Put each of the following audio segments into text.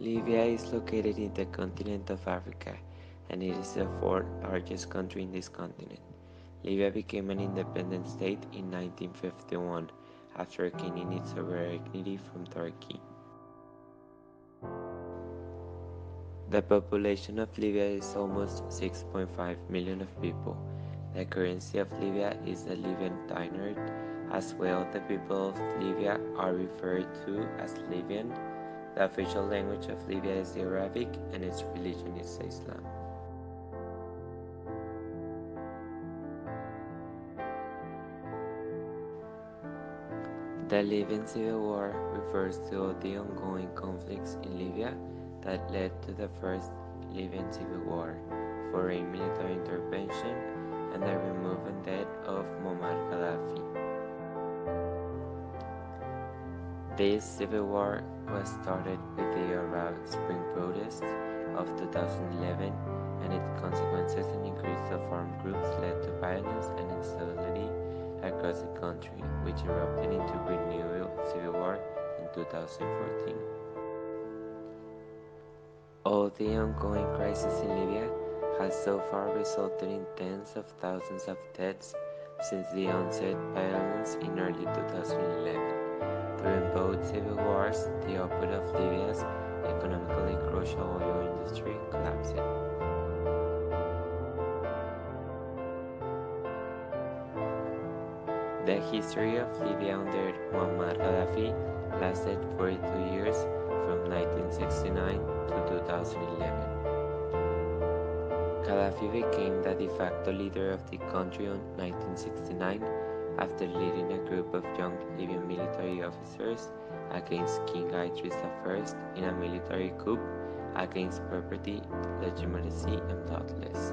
Libya is located in the continent of Africa, and it is the fourth largest country in this continent. Libya became an independent state in 1951 after gaining its sovereignty from Turkey. The population of Libya is almost 6.5 million of people. The currency of Libya is the Libyan dinar. As well, the people of Libya are referred to as Libyan. The official language of Libya is Arabic, and its religion is Islam. The Libyan Civil War refers to all the ongoing conflicts in Libya that led to the First Libyan Civil War, foreign military intervention, and the removal and death of Muammar Gaddafi. This civil war was started with the Arab Spring protests of 2011, and its consequences and increase of armed groups led to violence and instability across the country, which erupted into renewed civil war in 2014. All the ongoing crisis in Libya has so far resulted in tens of thousands of deaths since the onset of violence in early 2011. During both civil wars, the output of Libya's economically crucial oil industry collapsed. The history of Libya under Muammar Gaddafi lasted 42 years from 1969 to 2011. Gaddafi became the de facto leader of the country in 1969 after leading a group of young Libyan military officers against King Idris I in a military coup against property, legitimacy, and bloodless.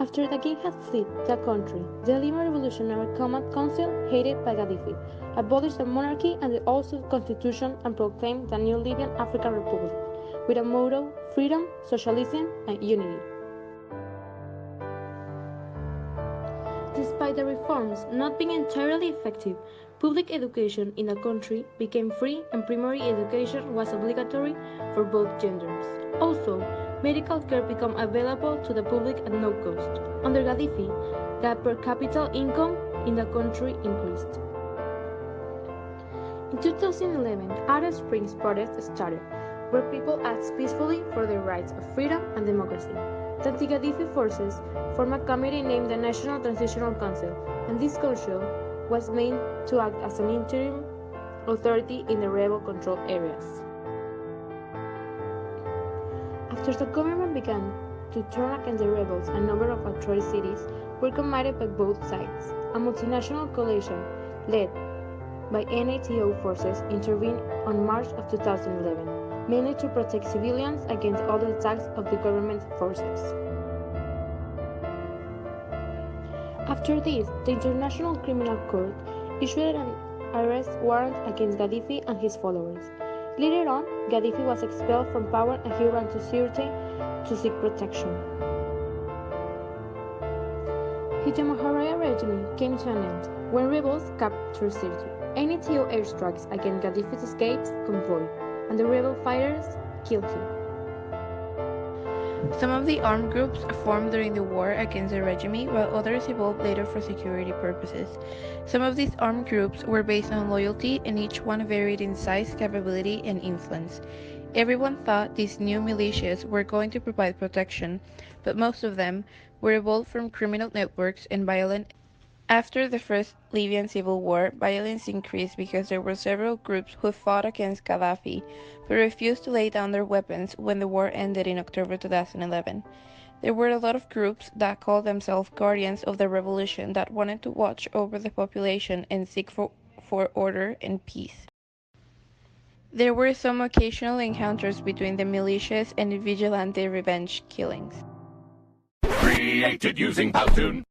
After the king had fled the country, the Libyan Revolutionary Command Council, headed by Gaddafi, abolished the monarchy and the old constitution and proclaimed the new Libyan African Republic, with a motto: freedom, socialism, and unity. Despite the reforms not being entirely effective, public education in the country became free and primary education was obligatory for both genders. Also, medical care became available to the public at no cost. Under Gaddafi, the per capita income in the country increased. In 2011, Arab Springs protests started, where people asked peacefully for their rights of freedom and democracy. The anti-Gaddafi forces formed a committee named the National Transitional Council, and this council was meant to act as an interim authority in the rebel-controlled areas. After the government began to turn against the rebels, a number of atrocities were committed by both sides. A multinational coalition led by NATO forces intervened on March of 2011, mainly to protect civilians against all the attacks of the government forces. After this, the International Criminal Court issued an arrest warrant against Gaddafi and his followers. Later on, Gaddafi was expelled from power and he ran to Sirte to seek protection. His Jamahiriya regime came to an end when rebels captured Sirte. NATO airstrikes against Gaddafi's escape convoy, and the rebel fighters killed him. Some of the armed groups formed during the war against the regime, while others evolved later for security purposes. Some of these armed groups were based on loyalty, and each one varied in size, capability, and influence. Everyone thought these new militias were going to provide protection, but most of them were evolved from criminal networks and violent. After the first Libyan civil war, violence increased because there were several groups who fought against Gaddafi but refused to lay down their weapons when the war ended in October 2011. There were a lot of groups that called themselves guardians of the revolution that wanted to watch over the population and seek for order and peace. There were some occasional encounters between the militias and vigilante revenge killings. Created using Powtoon.